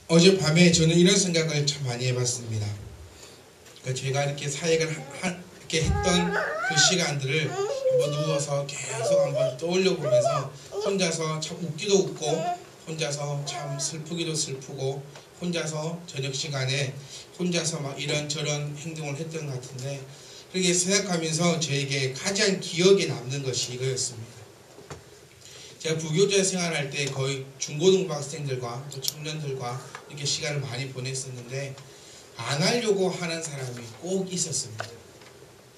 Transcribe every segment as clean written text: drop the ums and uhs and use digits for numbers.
어젯밤에 저는 이런 생각을 참 많이 해봤습니다. 제가 이렇게 사역을 이렇게 했던 그 시간들을 한번 누워서 계속 한번 떠올려 보면서 혼자서 참 웃기도 웃고 혼자서 참 슬프기도 슬프고 혼자서 저녁 시간에 혼자서 막 이런저런 행동을 했던 것 같은데, 그렇게 생각하면서 저에게 가장 기억에 남는 것이 이거였습니다. 제가 부교자 생활할 때 거의 중고등부 학생들과 또 청년들과 이렇게 시간을 많이 보냈었는데, 안 하려고 하는 사람이 꼭 있었습니다.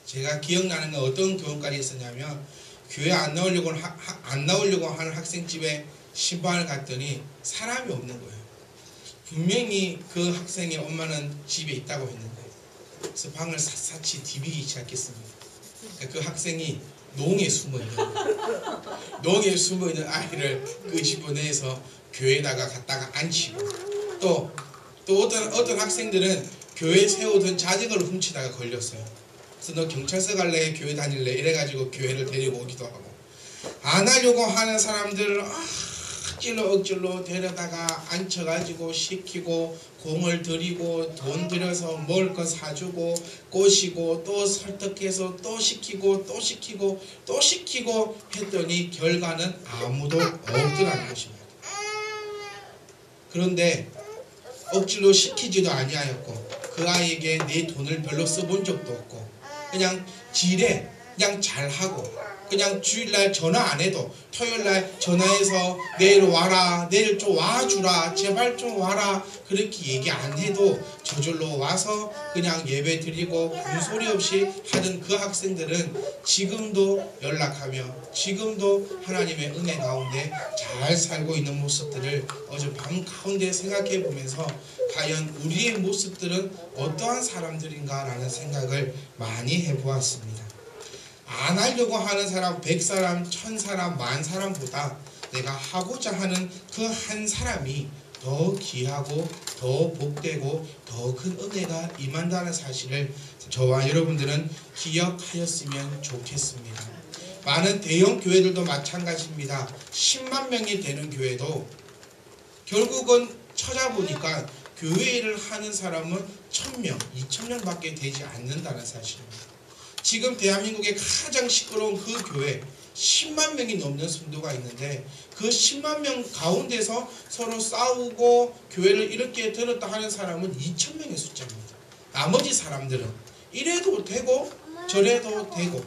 제가 기억나는 건 어떤 경우까지 있었냐면, 교회 안 나오려고 하는 학생집에 신방을 갔더니 사람이 없는 거예요. 분명히 그 학생의 엄마는 집에 있다고 했는데, 그래서 방을 샅샅이 디비기 시작했습니다. 그 학생이 농에 숨어있는 거예요. 농에 숨어있는 아이를 끄집어내서 교회에다가 갖다가 앉히고, 또 어떤 학생들은 교회에 세우던 자전거를 훔치다가 걸렸어요. 그래서 너 경찰서 갈래? 교회 다닐래? 이래가지고 교회를 데리고 오기도 하고, 안 하려고 하는 사람들을 억지로 데려다가 앉혀가지고 시키고, 공을 들이고 돈 들여서 먹을 거 사주고 꼬시고 또 설득해서 또 시키고 또 시키고 또 시키고 했더니 결과는 아무도 없더라는 것입니다. 그런데 억지로 시키지도 아니하였고, 그 아이에게 내 돈을 별로 써본 적도 없고, 그냥 지레 그냥 잘하고, 그냥 주일날 전화 안 해도 토요일날 전화해서 내일 와라, 내일 좀 와주라, 제발 좀 와라, 그렇게 얘기 안 해도 저절로 와서 그냥 예배 드리고 아무 소리 없이 하던 그 학생들은 지금도 연락하며 지금도 하나님의 은혜 가운데 잘 살고 있는 모습들을 어젯밤 가운데 생각해 보면서, 과연 우리의 모습들은 어떠한 사람들인가 라는 생각을 많이 해보았습니다. 안 하려고 하는 사람 100사람, 1000사람, 10,000사람보다 내가 하고자 하는 그 한 사람이 더 귀하고 더 복되고 더 큰 은혜가 임한다는 사실을 저와 여러분들은 기억하였으면 좋겠습니다. 많은 대형 교회들도 마찬가지입니다. 10만 명이 되는 교회도 결국은 찾아보니까 교회를 하는 사람은 1000명, 2000명밖에 되지 않는다는 사실입니다. 지금 대한민국의 가장 시끄러운 그 교회 10만 명이 넘는 성도가 있는데, 그 10만 명 가운데서 서로 싸우고 교회를 이렇게 들었다 하는 사람은 2,000명의 숫자입니다. 나머지 사람들은 이래도 되고 저래도 되고,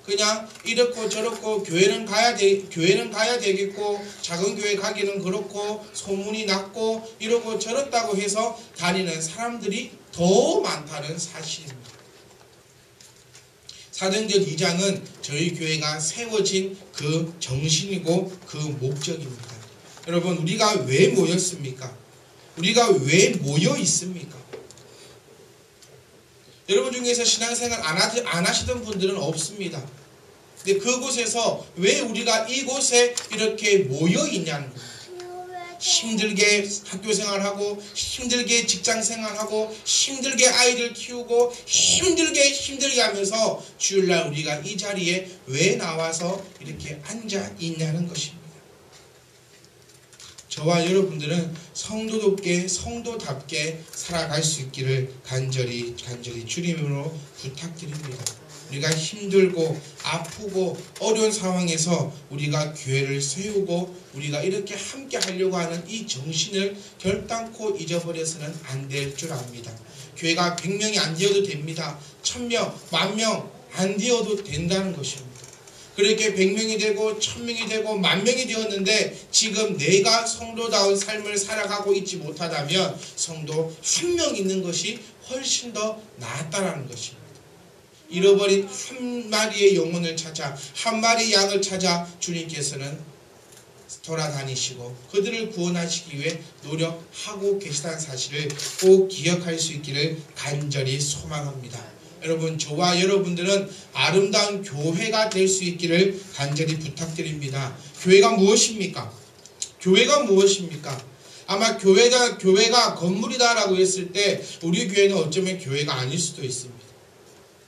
그냥 이렇고 저렇고 교회는 가야 되겠고, 작은 교회 가기는 그렇고, 소문이 났고 이러고 저렇다고 해서 다니는 사람들이 더 많다는 사실입니다. 사도행전 2장은 저희 교회가 세워진 그 정신이고 그 목적입니다. 여러분, 우리가 왜 모였습니까? 우리가 왜 모여 있습니까? 여러분 중에서 신앙생활 안 하시던 분들은 없습니다. 근데 그곳에서 왜 우리가 이곳에 이렇게 모여 있냐는 겁니다. 힘들게 학교 생활하고, 힘들게 직장 생활하고, 힘들게 아이들 키우고, 힘들게 하면서 주일날 우리가 이 자리에 왜 나와서 이렇게 앉아 있냐는 것입니다. 저와 여러분들은 성도답게 살아갈 수 있기를 간절히 주님으로 부탁드립니다. 우리가 힘들고 아프고 어려운 상황에서 우리가 교회를 세우고 우리가 이렇게 함께 하려고 하는 이 정신을 결단코 잊어버려서는 안 될 줄 압니다. 교회가 100명이 안 되어도 됩니다. 1000명, 10,000명 안 되어도 된다는 것입니다. 그렇게 100명이 되고 1000명이 되고 10,000명이 되었는데, 지금 내가 성도다운 삶을 살아가고 있지 못하다면 성도 1명 있는 것이 훨씬 더 낫다라는 것입니다. 잃어버린 한 마리의 영혼을 찾아, 한 마리의 양을 찾아 주님께서는 돌아다니시고 그들을 구원하시기 위해 노력하고 계시다는 사실을 꼭 기억할 수 있기를 간절히 소망합니다. 여러분, 저와 여러분들은 아름다운 교회가 될 수 있기를 간절히 부탁드립니다. 교회가 무엇입니까? 교회가 무엇입니까? 아마 교회가 건물이다라고 했을 때 우리 교회는 어쩌면 교회가 아닐 수도 있습니다.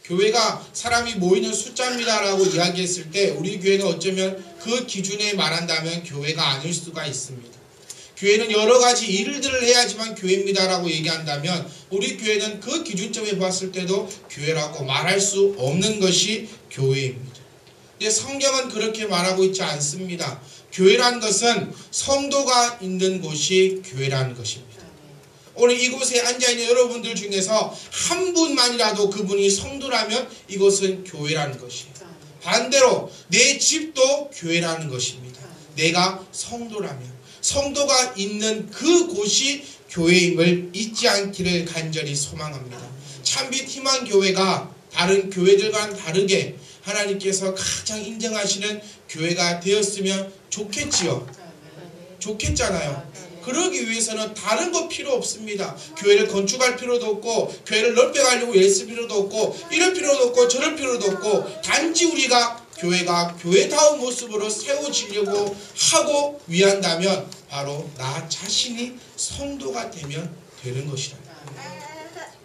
교회가 사람이 모이는 숫자입니다라고 이야기했을 때 우리 교회는 어쩌면 그 기준에 말한다면 교회가 아닐 수가 있습니다. 교회는 여러 가지 일들을 해야지만 교회입니다라고 얘기한다면 우리 교회는 그 기준점에 봤을 때도 교회라고 말할 수 없는 것이 교회입니다. 근데 성경은 그렇게 말하고 있지 않습니다. 교회란 것은 성도가 있는 곳이 교회라는 것입니다. 오늘 이곳에 앉아있는 여러분들 중에서 한 분만이라도 그분이 성도라면 이곳은 교회라는 것이에요. 반대로 내 집도 교회라는 것입니다. 내가 성도라면 성도가 있는 그곳이 교회임을 잊지 않기를 간절히 소망합니다. 참빛 희망교회가 다른 교회들과는 다르게 하나님께서 가장 인정하시는 교회가 되었으면 좋겠지요. 좋겠잖아요. 그러기 위해서는 다른 거 필요 없습니다. 교회를 건축할 필요도 없고 교회를 넓혀가려고 애쓸 필요도 없고 이럴 필요도 없고 저럴 필요도 없고 단지 우리가 교회가 교회다운 모습으로 세워지려고 하고 위한다면 바로 나 자신이 성도가 되면 되는 것이다.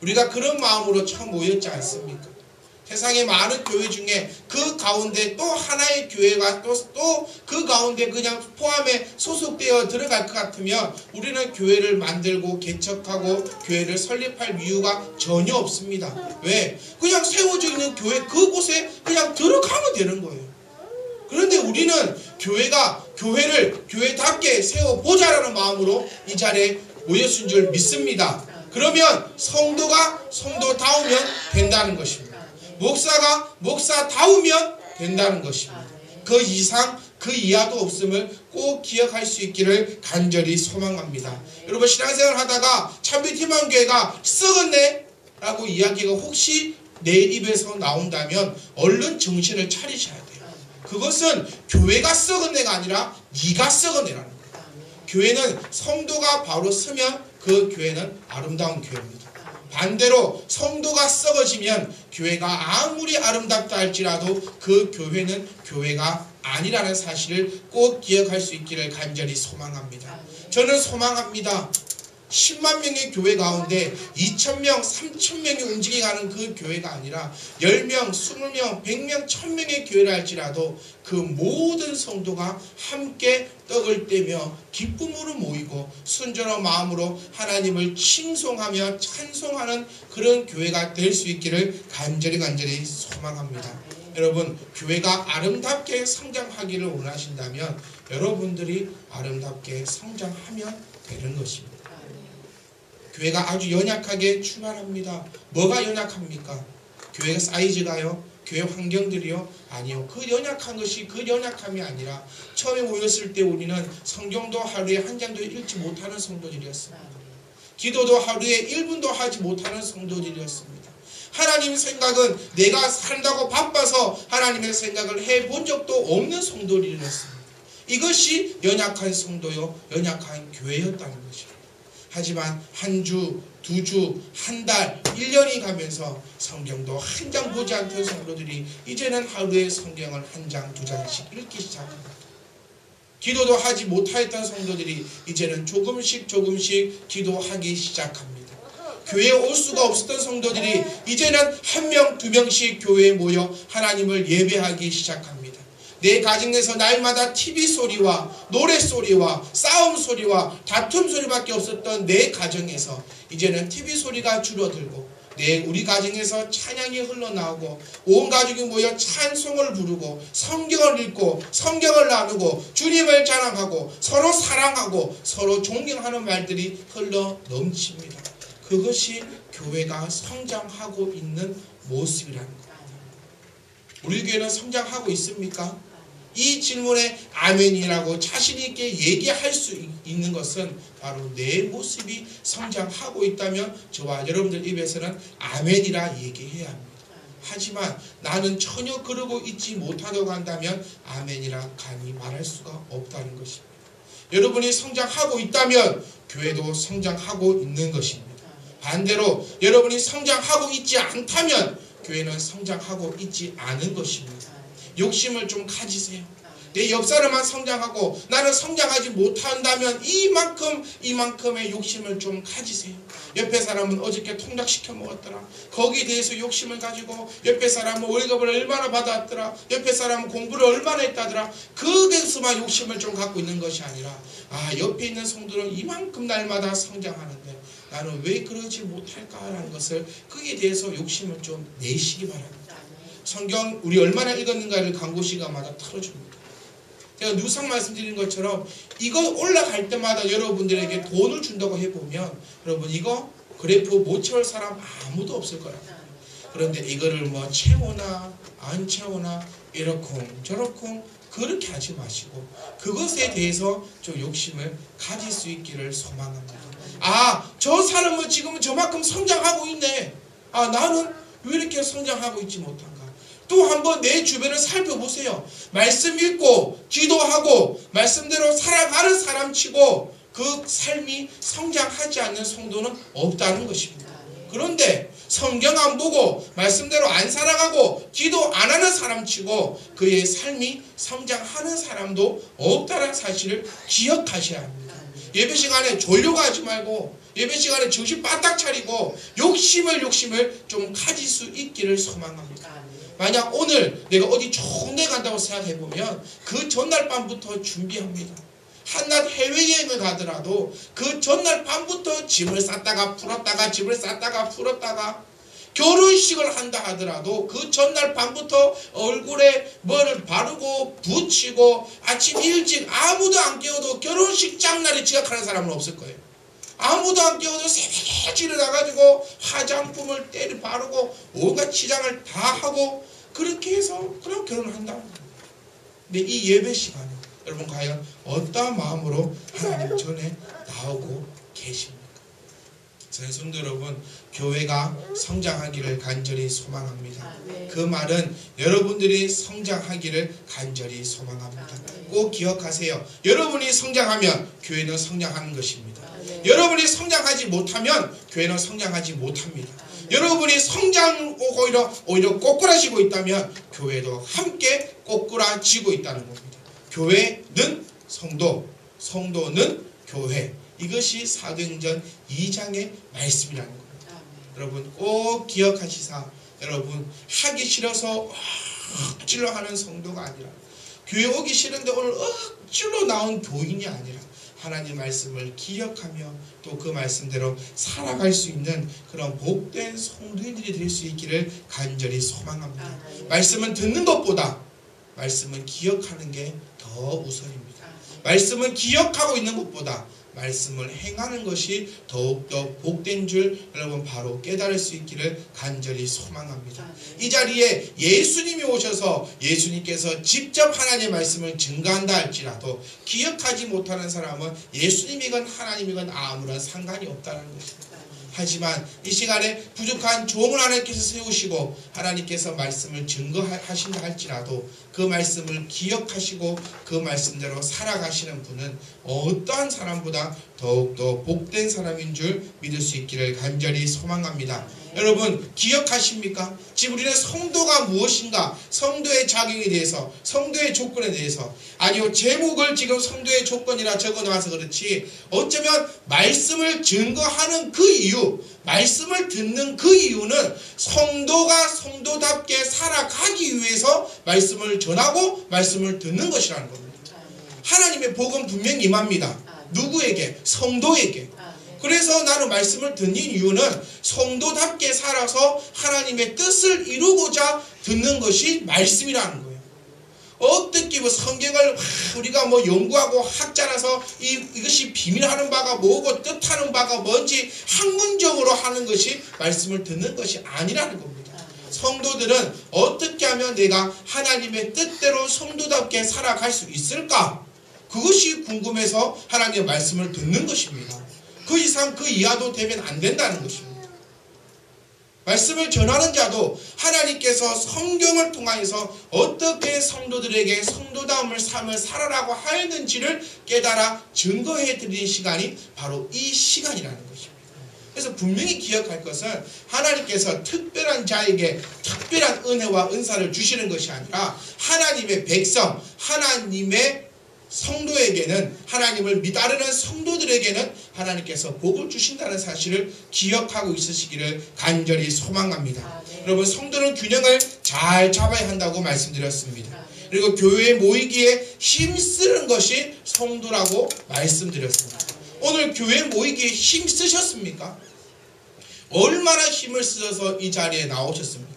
우리가 그런 마음으로 처음 모였지 않습니까? 세상에 많은 교회 중에 그 가운데 또 하나의 교회가 또 그 가운데 그냥 포함에 소속되어 들어갈 것 같으면 우리는 교회를 만들고 개척하고 교회를 설립할 이유가 전혀 없습니다. 왜? 그냥 세워져 있는 교회 그곳에 그냥 들어가면 되는 거예요. 그런데 우리는 교회를 교회답게 세워보자라는 마음으로 이 자리에 모였은 줄 믿습니다. 그러면 성도가 성도다우면 된다는 것입니다. 목사가 목사다우면 된다는 것입니다. 그 이상 그 이하도 없음을 꼭 기억할 수 있기를 간절히 소망합니다. 여러분 신앙생활 하다가 참빛 희망교회가 썩었네 라고 이야기가 혹시 내 입에서 나온다면 얼른 정신을 차리셔야 돼요. 그것은 교회가 썩었네가 아니라 네가 썩었네라는 거예요. 교회는 성도가 바로 서면 그 교회는 아름다운 교회입니다. 반대로 성도가 썩어지면 교회가 아무리 아름답다 할지라도 그 교회는 교회가 아니라는 사실을 꼭 기억할 수 있기를 간절히 소망합니다. 저는 소망합니다. 10만 명의 교회 가운데 2,000명, 3,000명이 움직여가는 그 교회가 아니라 10명, 20명, 100명, 1,000명의 교회를 할지라도 그 모든 성도가 함께 떡을 떼며 기쁨으로 모이고 순전한 마음으로 하나님을 칭송하며 찬송하는 그런 교회가 될 수 있기를 간절히 소망합니다. 여러분 교회가 아름답게 성장하기를 원하신다면 여러분들이 아름답게 성장하면 되는 것입니다. 교회가 아주 연약하게 출발합니다. 뭐가 연약합니까? 교회 사이즈가요? 교회 환경들이요? 아니요. 그 연약한 것이 그 연약함이 아니라 처음에 모였을 때 우리는 성경도 하루에 한 장도 읽지 못하는 성도들이었습니다. 기도도 하루에 1분도 하지 못하는 성도들이었습니다. 하나님 생각은 내가 산다고 바빠서 하나님의 생각을 해본 적도 없는 성도들이었습니다. 이것이 연약한 성도요, 연약한 교회였다는 것입니다. 하지만 한 주, 두 주, 한 달, 1년이 가면서 성경도 한 장 보지 않던 성도들이 이제는 하루에 성경을 한 장, 두 장씩 읽기 시작합니다. 기도도 하지 못하였던 성도들이 이제는 조금씩 기도하기 시작합니다. 교회에 올 수가 없었던 성도들이 이제는 한 명, 두 명씩 교회에 모여 하나님을 예배하기 시작합니다. 내 가정에서 날마다 TV 소리와 노래 소리와 싸움 소리와 다툼 소리밖에 없었던 내 가정에서 이제는 TV 소리가 줄어들고 우리 가정에서 찬양이 흘러나오고 온 가족이 모여 찬송을 부르고 성경을 읽고 성경을 나누고 주님을 자랑하고 서로 사랑하고 서로 존경하는 말들이 흘러 넘칩니다. 그것이 교회가 성장하고 있는 모습이라는 겁니다. 우리 교회는 성장하고 있습니까? 이 질문에 아멘이라고 자신있게 얘기할 수 있는 것은 바로 내 모습이 성장하고 있다면 저와 여러분들 입에서는 아멘이라 얘기해야 합니다. 하지만 나는 전혀 그러고 있지 못하다고 한다면 아멘이라 감히 말할 수가 없다는 것입니다. 여러분이 성장하고 있다면 교회도 성장하고 있는 것입니다. 반대로 여러분이 성장하고 있지 않다면 교회는 성장하고 있지 않은 것입니다. 욕심을 좀 가지세요. 내 옆 사람만 성장하고 나는 성장하지 못한다면 이만큼의 욕심을 좀 가지세요. 옆에 사람은 어저께 통닭시켜 먹었더라. 거기에 대해서 욕심을 가지고 옆에 사람은 월급을 얼마나 받았더라. 옆에 사람은 공부를 얼마나 했다더라. 그것에서만 욕심을 좀 갖고 있는 것이 아니라 옆에 있는 성도는 이만큼 날마다 성장하는데 나는 왜 그러지 못할까라는 것을 거기에 대해서 욕심을 좀 내시기 바랍니다. 성경 우리 얼마나 읽었는가를 광고 시간마다 틀어줍니다. 제가 누상 말씀드린 것처럼 이거 올라갈 때마다 여러분들에게 돈을 준다고 해보면 여러분 이거 그래프 못 채울 사람 아무도 없을 거라고. 그런데 이거를 뭐 채우나 안 채우나 이러쿵 저러쿵 그렇게 하지 마시고 그것에 대해서 좀 욕심을 가질 수 있기를 소망합니다. 저 사람은 지금 저만큼 성장하고 있네. 나는 왜 이렇게 성장하고 있지 못한가. 또 한번 내 주변을 살펴보세요. 말씀 읽고 기도하고 말씀대로 살아가는 사람치고 그 삶이 성장하지 않는 성도는 없다는 것입니다. 그런데 성경 안 보고 말씀대로 안 살아가고 기도 안 하는 사람치고 그의 삶이 성장하는 사람도 없다는 사실을 기억하셔야 합니다. 예배 시간에 졸려고 하지 말고 예배 시간에 정신 바짝 차리고 욕심을 좀 가질 수 있기를 소망합니다. 만약 오늘 내가 어디 좋은 데 간다고 생각해보면 그 전날 밤부터 준비합니다. 한낮 해외여행을 가더라도 그 전날 밤부터 짐을 쌌다가 풀었다가 짐을 쌌다가 풀었다가 결혼식을 한다 하더라도 그 전날 밤부터 얼굴에 뭐를 바르고 붙이고 아침 일찍 아무도 안 깨워도 결혼식 장날에 지각하는 사람은 없을 거예요. 아무도 안 깨워도 새벽에 일어나가지고 화장품을 때려 바르고 온갖 치장을 다 하고 그렇게 해서 그럼 결혼한다. 근데 이 예배 시간에 여러분 과연 어떠한 마음으로 하나님 전에 나오고 계십니까? 저희 성도 여러분, 교회가 성장하기를 간절히 소망합니다. 그 말은 여러분들이 성장하기를 간절히 소망합니다. 꼭 기억하세요. 여러분이 성장하면 교회는 성장하는 것입니다. 여러분이 성장하지 못하면 교회는 성장하지 못합니다. 여러분이 오히려 꼬꾸라지고 있다면 교회도 함께 꼬꾸라지고 있다는 겁니다. 교회는 성도, 성도는 교회. 이것이 사도행전 2장의 말씀이라는 겁니다. 여러분 꼭 기억하시사 여러분 하기 싫어서 억지로 하는 성도가 아니라 교회 오기 싫은데 오늘 억지로 나온 교인이 아니라 하나님 말씀을 기억하며 또 그 말씀대로 살아갈 수 있는 그런 복된 성도인들이 될 수 있기를 간절히 소망합니다. 말씀은 듣는 것보다 말씀은 기억하는 게 더 우선입니다. 말씀은 기억하고 있는 것보다 말씀을 행하는 것이 더욱더 복된 줄 여러분 바로 깨달을 수 있기를 간절히 소망합니다. 이 자리에 예수님이 오셔서 예수님께서 직접 하나님의 말씀을 증거한다 할지라도 기억하지 못하는 사람은 예수님이건 하나님이건 아무런 상관이 없다는 것입니다. 하지만 이 시간에 부족한 종을 하나님께서 세우시고 하나님께서 말씀을 증거하신다 할지라도 그 말씀을 기억하시고 그 말씀대로 살아가시는 분은 어떠한 사람보다 더욱더 복된 사람인 줄 믿을 수 있기를 간절히 소망합니다. 여러분 기억하십니까? 지금 우리는 성도가 무엇인가? 성도의 자격에 대해서, 성도의 조건에 대해서 아니요 제목을 지금 성도의 조건이라 적어놔서 그렇지 어쩌면 말씀을 증거하는 그 이유, 말씀을 듣는 그 이유는 성도가 성도답게 살아가기 위해서 말씀을 전하고 말씀을 듣는 것이라는 겁니다. 하나님의 복은 분명히 임합니다. 누구에게? 성도에게. 그래서 나는 말씀을 듣는 이유는 성도답게 살아서 하나님의 뜻을 이루고자 듣는 것이 말씀이라는 거예요. 어떻게 성경을 우리가 연구하고 학자라서 이것이 비밀하는 바가 뭐고 뜻하는 바가 뭔지 학문적으로 하는 것이 말씀을 듣는 것이 아니라는 겁니다. 성도들은 어떻게 하면 내가 하나님의 뜻대로 성도답게 살아갈 수 있을까? 그것이 궁금해서 하나님의 말씀을 듣는 것입니다. 그 이상 그 이하도 되면 안 된다는 것입니다. 말씀을 전하는 자도 하나님께서 성경을 통하여서 어떻게 성도들에게 성도다움을 삶을 살아라고 하였는지를 깨달아 증거해 드리는 시간이 바로 이 시간이라는 것입니다. 그래서 분명히 기억할 것은 하나님께서 특별한 자에게 특별한 은혜와 은사를 주시는 것이 아니라 하나님의 백성, 하나님의 성도에게는, 하나님을 따르는 성도들에게는 하나님께서 복을 주신다는 사실을 기억하고 있으시기를 간절히 소망합니다. 여러분, 성도는 균형을 잘 잡아야 한다고 말씀드렸습니다. 그리고 교회에 모이기에 힘쓰는 것이 성도라고 말씀드렸습니다. 오늘 교회 모이기에 힘쓰셨습니까? 얼마나 힘을 쓰셔서 이 자리에 나오셨습니까?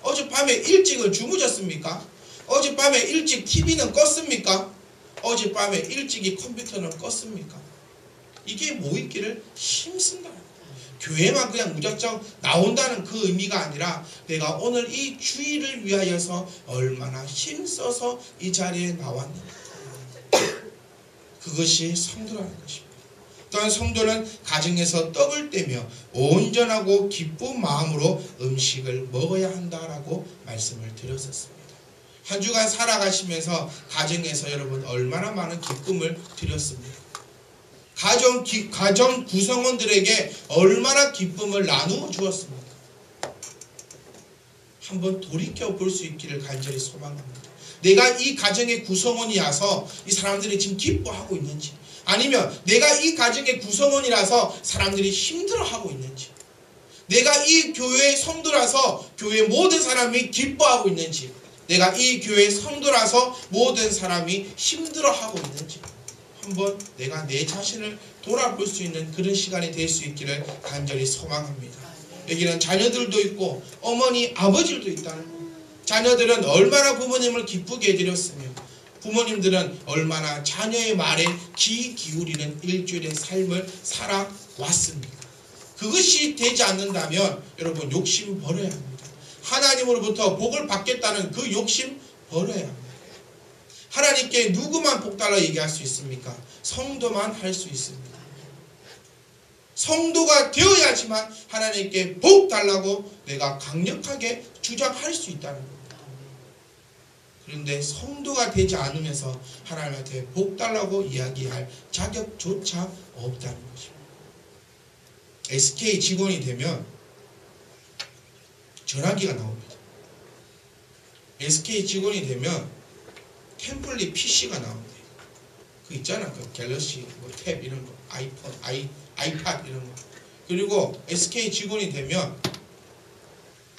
어젯밤에 일찍은 주무셨습니까? 어젯밤에 일찍 TV는 껐습니까? 어젯밤에 일찍이 컴퓨터는 껐습니까? 이게 모이기를 힘쓴다. 교회만 그냥 무작정 나온다는 그 의미가 아니라 내가 오늘 이 주일을 위하여서 얼마나 힘써서 이 자리에 나왔는가. 그것이 성도라는 것입니다. 또한 성도는 가정에서 떡을 떼며 온전하고 기쁜 마음으로 음식을 먹어야 한다라고 말씀을 드렸었습니다. 한 주간 살아가시면서 가정에서 여러분 얼마나 많은 기쁨을 드렸습니까? 가정 구성원들에게 얼마나 기쁨을 나누어 주었습니까? 한번 돌이켜 볼 수 있기를 간절히 소망합니다. 내가 이 가정의 구성원이라서 이 사람들이 지금 기뻐하고 있는지, 아니면 내가 이 가정의 구성원이라서 사람들이 힘들어하고 있는지, 내가 이 교회의 성도라서 교회 모든 사람이 기뻐하고 있는지, 내가 이 교회의 성도라서 모든 사람이 힘들어하고 있는지 한번 내가 내 자신을 돌아볼 수 있는 그런 시간이 될 수 있기를 간절히 소망합니다. 여기는 자녀들도 있고 어머니, 아버지들도 있다는 거예요. 자녀들은 얼마나 부모님을 기쁘게 해드렸으며 부모님들은 얼마나 자녀의 말에 귀 기울이는 일주일의 삶을 살아왔습니까? 그것이 되지 않는다면 여러분 욕심 버려야 합니다. 하나님으로부터 복을 받겠다는 그 욕심 버려야 합니다. 하나님께 누구만 복 달라 얘기할 수 있습니까? 성도만 할 수 있습니다. 성도가 되어야지만 하나님께 복 달라고 내가 강력하게 주장할 수 있다는 겁니다. 그런데 성도가 되지 않으면서 하나님한테 복 달라고 이야기할 자격조차 없다는 것입니다. SK 직원이 되면 전화기가 나옵니다. SK 직원이 되면 템플릿 PC가 나옵니다. 그 있잖아, 그 갤럭시, 뭐 탭 이런 거, 아이폰, 아이팟 이런 거. 그리고 SK 직원이 되면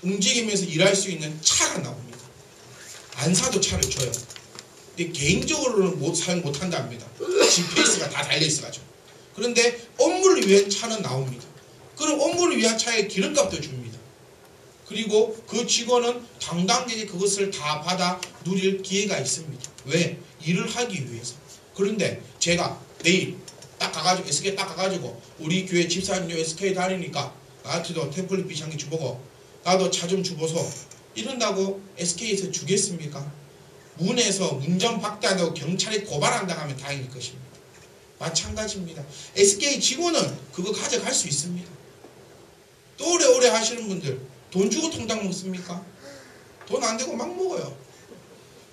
움직이면서 일할 수 있는 차가 나옵니다. 안 사도 차를 줘요. 근데 개인적으로는 사용 못한다 합니다. GPS가 다 달려있어가지고. 그런데 업무를 위한 차는 나옵니다. 그럼 업무를 위한 차에 기름값도 줍니다. 그리고 그 직원은 당당하게 그것을 다 받아 누릴 기회가 있습니다. 왜? 일을 하기 위해서. 그런데 제가 내일 딱 가가지고 SK 딱 가가지고 우리 교회 집사님 SK 다니니까 나한테도 태블릿 PC 한 개 주보고 나도 차 좀 주보소 이런다고 SK에서 주겠습니까? 문에서 운전박대한다고 경찰에 고발한다고 하면 다행일 것입니다. 마찬가지입니다. SK 직원은 그거 가져갈 수 있습니다. 또 오래오래 하시는 분들 돈 주고 통닭 먹습니까? 돈 안 되고 막 먹어요.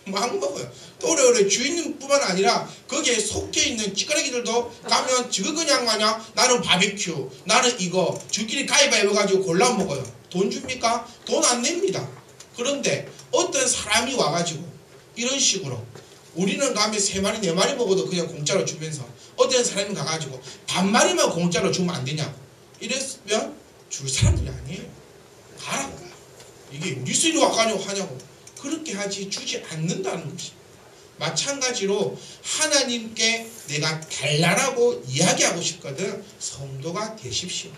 막 먹어요. 또 오래오래 주인뿐만 아니라 거기에 속해 있는 찌끄레기들도 가면 지금 그냥 마냥 나는 바비큐, 나는 이거 주끼리 가위바위보 가지고 골라 먹어요. 돈 줍니까? 돈 안 냅니다. 그런데 어떤 사람이 와가지고 이런 식으로 우리는 가면 3마리 4마리 먹어도 그냥 공짜로 주면서 어떤 사람이 가가지고 반마리만 공짜로 주면 안 되냐, 이랬으면 줄 사람들이 아니에요. 가라고. 이게 우리 수일이 와가지고 하냐고. 그렇게 하지 주지 않는다는 것이. 마찬가지로 하나님께 내가 달라라고 이야기하고 싶거든. 성도가 되십시오.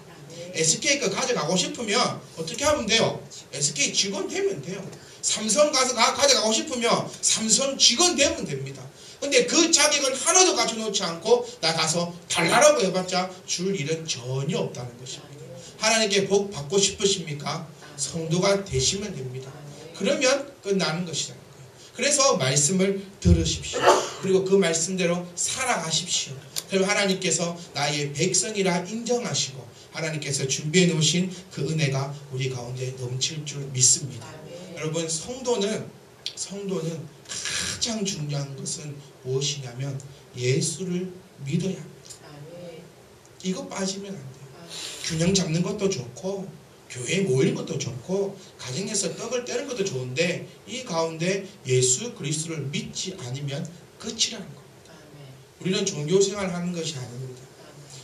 SK 거 가져가고 싶으면 어떻게 하면 돼요? SK 직원 되면 돼요. 삼성 가서 가져가고 싶으면 삼성 직원 되면 됩니다. 근데 그 자격은 하나도 갖춰놓지 않고 나 가서 달라라고 해봤자 줄 일은 전혀 없다는 것입니다. 하나님께 복 받고 싶으십니까? 성도가 되시면 됩니다. 그러면 끝나는 것이라는 거예요. 그래서 말씀을 들으십시오. 그리고 그 말씀대로 살아가십시오. 그럼 하나님께서 나의 백성이라 인정하시고 하나님께서 준비해 놓으신 그 은혜가 우리 가운데 넘칠 줄 믿습니다. 여러분, 성도는 가장 중요한 것은 무엇이냐면 예수를 믿어야 합니다. 이거 빠지면 안 돼요. 균형 잡는 것도 좋고 교회에 모이는 것도 좋고 가정에서 떡을 떼는 것도 좋은데 이 가운데 예수 그리스도를 믿지 않으면 끝이라는 겁니다. 우리는 종교생활을 하는 것이 아닙니다.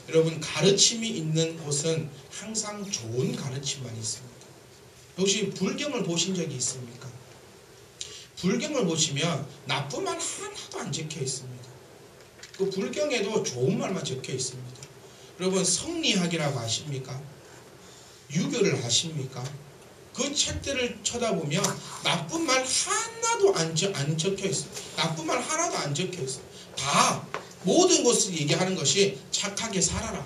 여러분, 가르침이 있는 곳은 항상 좋은 가르침만 있습니다. 혹시 불경을 보신 적이 있습니까? 불경을 보시면 나쁜 말 하나도 안 적혀 있습니다. 그 불경에도 좋은 말만 적혀 있습니다. 여러분, 성리학이라고 아십니까? 유교를 아십니까? 그 책들을 쳐다보면 나쁜 말 하나도 안 적혀 있어요. 나쁜 말 하나도 안 적혀 있어요. 다 모든 것을 얘기하는 것이 착하게 살아라,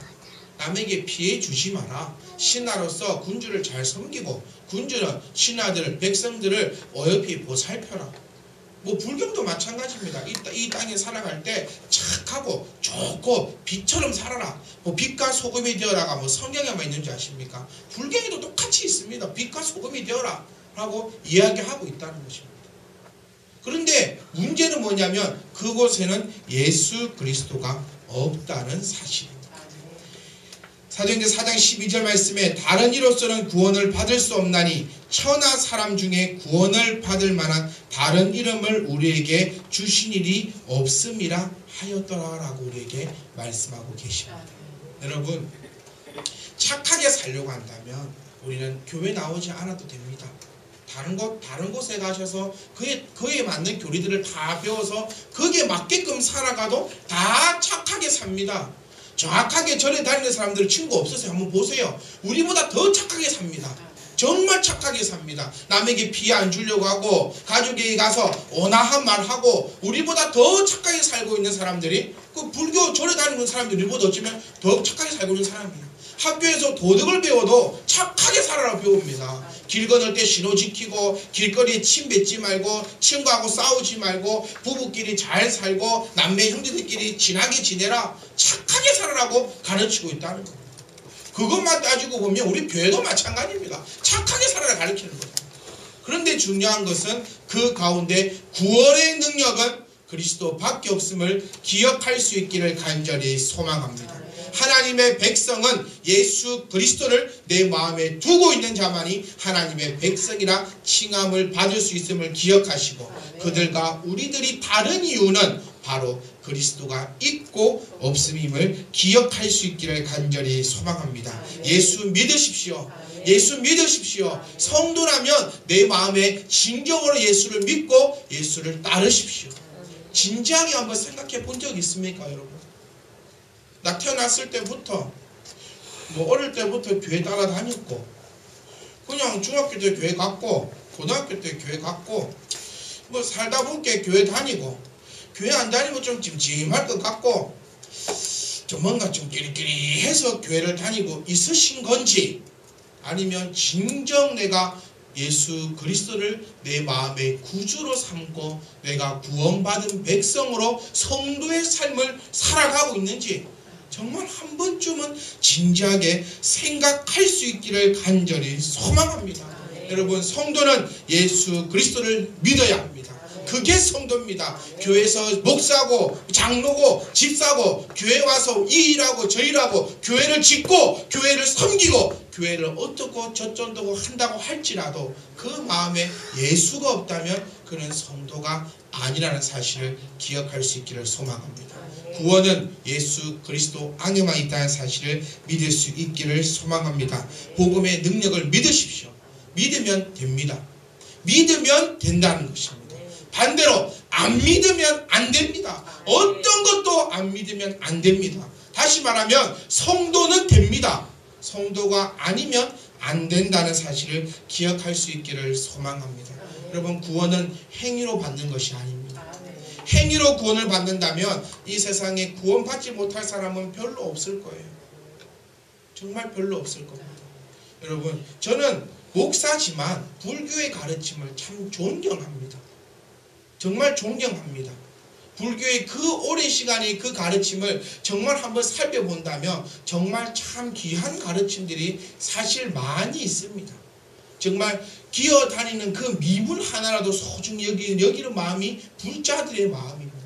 남에게 피해 주지 마라, 신하로서 군주를 잘 섬기고 군주는 신하들, 백성들을 어여삐 보살펴라. 뭐 불경도 마찬가지입니다. 이 땅에 살아갈 때 착하고 좋고 빛처럼 살아라. 뭐 빛과 소금이 되어라가 뭐 성경에만 있는지 아십니까? 불경에도 똑같이 있습니다. 빛과 소금이 되어라 라고 이야기하고 있다는 것입니다. 그런데 문제는 뭐냐면 그곳에는 예수 그리스도가 없다는 사실입니다. 사도행전 4장 12절 말씀에 다른 이로서는 구원을 받을 수 없나니 천하 사람 중에 구원을 받을 만한 다른 이름을 우리에게 주신 일이 없음이라 하였더라 라고 우리에게 말씀하고 계십니다. 여러분, 착하게 살려고 한다면 우리는 교회 나오지 않아도 됩니다. 다른 곳에 가셔서 그에 맞는 교리들을 다 배워서 거기에 맞게끔 살아가도 다 착하게 삽니다. 정확하게 절에 다니는 사람들 친구 없으세요? 한번 보세요. 우리보다 더 착하게 삽니다. 정말 착하게 삽니다. 남에게 피해 안 주려고 하고 가족에게 가서 온화한 말하고 우리보다 더 착하게 살고 있는 사람들이 그 불교 절에 다니는 사람들이 우리보다 어쩌면 더 착하게 살고 있는 사람이에요. 학교에서 도덕을 배워도 착하게 살아라 배웁니다. 길 건널 때 신호 지키고 길거리에 침 뱉지 말고 친구하고 싸우지 말고 부부끼리 잘 살고 남매 형제들끼리 친하게 지내라, 착하게 살아라고 가르치고 있다는 겁니다. 그것만 따지고 보면 우리 교회도 마찬가지입니다. 착하게 살아라 가르치는 거예요. 그런데 중요한 것은 그 가운데 구원의 능력은 그리스도밖에 없음을 기억할 수 있기를 간절히 소망합니다. 하나님의 백성은 예수 그리스도를 내 마음에 두고 있는 자만이 하나님의 백성이라 칭함을 받을 수 있음을 기억하시고 그들과 우리들이 다른 이유는 바로 그리스도가 있고 없음임을 기억할 수 있기를 간절히 소망합니다. 예수 믿으십시오. 예수 믿으십시오. 성도라면 내 마음에 진정으로 예수를 믿고 예수를 따르십시오. 진지하게 한번 생각해 본 적 있습니까, 여러분? 나 태어났을 때부터 어릴 때부터 교회 따라다녔고 그냥 중학교 때 교회 갔고 고등학교 때 교회 갔고 살다 보니까 교회 다니고 교회 안 다니면 좀 찜찜할 것 같고 좀 뭔가 좀 끼리끼리해서 교회를 다니고 있으신 건지 아니면 진정 내가 예수 그리스도를 내 마음의 구주로 삼고 내가 구원받은 백성으로 성도의 삶을 살아가고 있는지 정말 한 번쯤은 진지하게 생각할 수 있기를 간절히 소망합니다. 여러분, 성도는 예수 그리스도를 믿어야 합니다. 그게 성도입니다. 교회에서 목사고 장로고 집사고 교회 와서 이 일하고 저 일하고 교회를 짓고 교회를 섬기고 교회를 어떻고 저쩐다고 한다고 할지라도 그 마음에 예수가 없다면 그는 성도가 아니라는 사실을 기억할 수 있기를 소망합니다. 구원은 예수 그리스도 안에만 있다는 사실을 믿을 수 있기를 소망합니다. 복음의 능력을 믿으십시오. 믿으면 됩니다. 믿으면 된다는 것입니다. 반대로 안 믿으면 안 됩니다. 어떤 것도 안 믿으면 안 됩니다. 다시 말하면 성도는 됩니다. 성도가 아니면 안 된다는 사실을 기억할 수 있기를 소망합니다. 여러분, 구원은 행위로 받는 것이 아닙니다. 행위로 구원을 받는다면 이 세상에 구원받지 못할 사람은 별로 없을 거예요. 정말 별로 없을 겁니다. 여러분, 저는 목사지만 불교의 가르침을 참 존경합니다. 정말 존경합니다. 불교의 그 오랜 시간의 그 가르침을 정말 한번 살펴본다면 정말 참 귀한 가르침들이 사실 많이 있습니다. 정말 기어다니는 그 미물 하나라도 소중히 여기는 마음이 불자들의 마음입니다.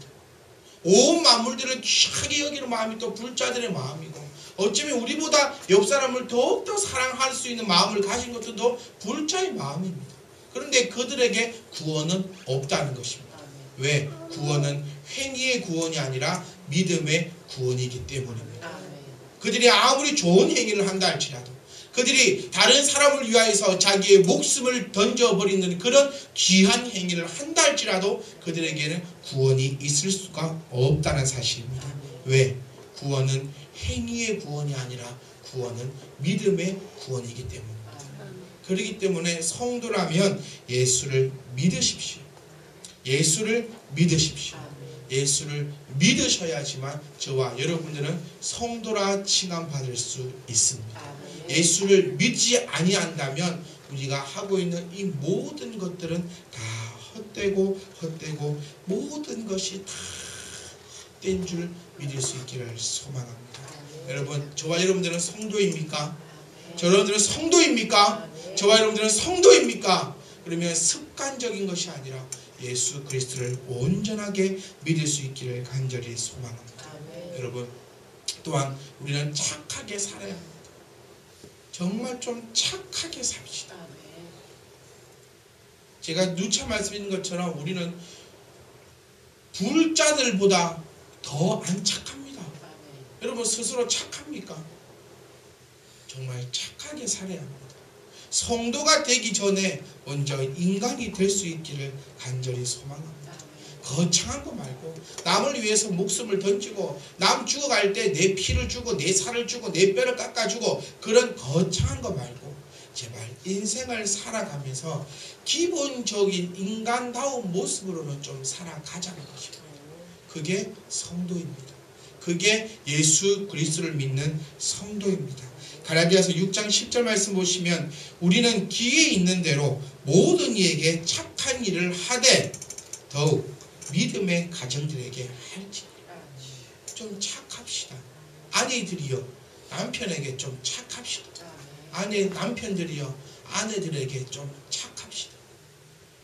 온 만물들을 귀하게 여기는 마음이 또 불자들의 마음이고 어쩌면 우리보다 옆 사람을 더욱더 사랑할 수 있는 마음을 가진 것도 더 불자의 마음입니다. 그런데 그들에게 구원은 없다는 것입니다. 왜? 구원은 행위의 구원이 아니라 믿음의 구원이기 때문입니다. 그들이 아무리 좋은 행위를 한다 할지라도, 그들이 다른 사람을 위하여서 자기의 목숨을 던져버리는 그런 귀한 행위를 한다 할지라도 그들에게는 구원이 있을 수가 없다는 사실입니다. 왜? 구원은 행위의 구원이 아니라 구원은 믿음의 구원이기 때문입니다. 그렇기 때문에 성도라면 예수를 믿으십시오. 예수를 믿으십시오. 예수를 믿으셔야지만 저와 여러분들은 성도라 칭함받을 수 있습니다. 예수를 믿지 아니한다면 우리가 하고 있는 이 모든 것들은 다 헛되고 모든 것이 다 헛된 줄 믿을 수 있기를 소망합니다. 여러분, 저와 여러분들은 성도입니까? 여러분들은 성도입니까? 저와 여러분들은 성도입니까? 그러면 습관적인 것이 아니라 예수 그리스도를 온전하게 믿을 수 있기를 간절히 소망합니다. 여러분, 또한 우리는 착하게 살아야 합니다. 정말 좀 착하게 삽시다. 제가 누차 말씀드린 것처럼 우리는 불자들보다 더 안 착합니다. 여러분, 스스로 착합니까? 정말 착하게 살아야 합니다. 성도가 되기 전에 먼저 인간이 될 수 있기를 간절히 소망합니다. 거창한 거 말고 남을 위해서 목숨을 던지고 남 죽어갈 때 내 피를 주고 내 살을 주고 내 뼈를 깎아주고 그런 거창한 거 말고 제발 인생을 살아가면서 기본적인 인간다운 모습으로는 좀 살아가자는 것입니다. 그게 성도입니다. 그게 예수 그리스도를 믿는 성도입니다. 갈라디아서 6장 10절 말씀 보시면 우리는 기회 있는 대로 모든 이에게 착한 일을 하되 더욱 믿음의 가정들에게 할지니라. 좀 착합시다. 아내들이요, 남편에게 좀 착합시다. 남편들이요, 아내들에게 좀 착합시다.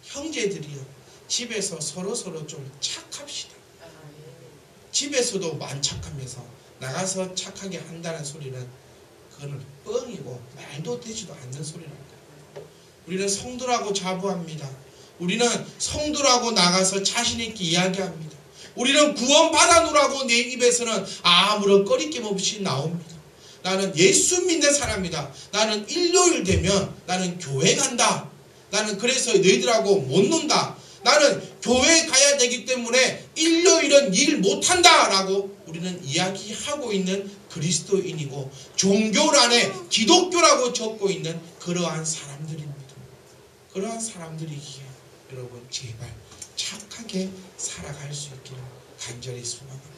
형제들이요, 집에서 서로 좀 착합시다. 집에서도 만착하면서 나가서 착하게 한다는 소리는 그거는 뻥이고 말도 되지도 않는 소리랍니다. 우리는 성도라고 자부합니다. 우리는 성도라고 나가서 자신있게 이야기합니다. 우리는 구원받아노라고 내 입에서는 아무런 꺼리낌 없이 나옵니다. 나는 예수 믿는 사람이다. 나는 일요일 되면 나는 교회 간다. 나는 그래서 너희들하고 못 논다. 나는 교회 가야 되기 때문에 일요일은 일 못한다 라고 우리는 이야기하고 있는 그리스도인이고 종교 안에 기독교라고 적고 있는 그러한 사람들입니다. 그러한 사람들이기에 여러분 제발 착하게 살아갈 수 있기를 간절히 소망합니다.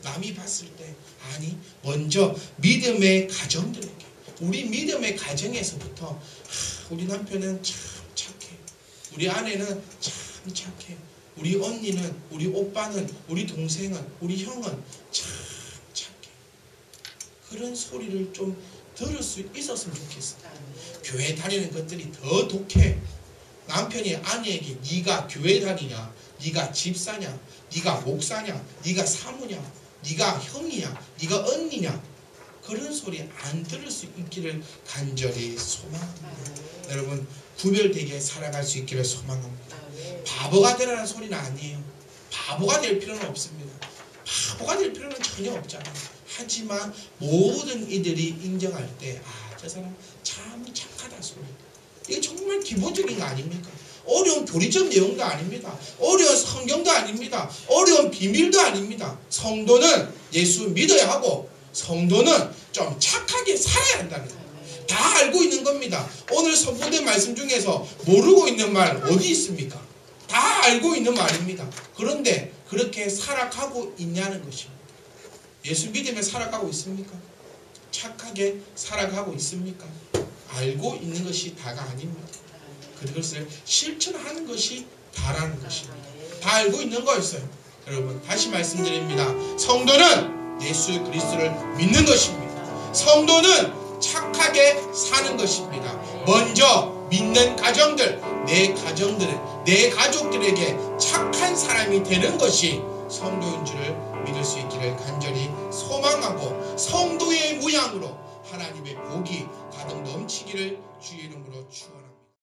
남이 봤을 때 아니 먼저 믿음의 가정들에게 우리 믿음의 가정에서부터 우리 남편은 참 착해. 우리 아내는 참 착해. 우리 언니는 우리 오빠는 우리 동생은 우리 형은 참 착해. 그런 소리를 좀 들을 수 있었으면 좋겠어. 교회 다니는 것들이 더 독해. 남편이 아내에게 네가 교회 다니냐, 네가 집사냐, 네가 목사냐, 네가 사모냐, 네가 형이냐, 네가 언니냐 그런 소리 안 들을 수 있기를 간절히 소망합니다. 여러분 구별되게 살아갈 수 있기를 소망합니다. 바보가 되라는 소리는 아니에요. 바보가 될 필요는 없습니다. 바보가 될 필요는 전혀 없잖아요. 하지만 모든 이들이 인정할 때 저 사람 참 착하다 소리. 이게 정말 기본적인 거 아닙니까? 어려운 교리적 내용도 아닙니다. 어려운 성경도 아닙니다. 어려운 비밀도 아닙니다. 성도는 예수 믿어야 하고 성도는 좀 착하게 살아야 한다는 거예요. 다 알고 있는 겁니다. 오늘 선포된 말씀 중에서 모르고 있는 말 어디 있습니까? 다 알고 있는 말입니다. 그런데 그렇게 살아가고 있냐는 것입니다. 예수 믿으며 살아가고 있습니까? 착하게 살아가고 있습니까? 알고 있는 것이 다가 아닙니다. 그것을 실천하는 것이 다라는 것입니다. 다 알고 있는 거였어요. 여러분 다시 말씀드립니다. 성도는 예수 그리스도를 믿는 것입니다. 성도는 착하게 사는 것입니다. 먼저 믿는 가정들, 내 가족들에게 착한 사람이 되는 것이 성도인 줄을 믿을 수 있기를 간절히 소망하고 성도의 모양으로 하나님의 복이 가득 넘치기를 주의 이름으로 축원합니다.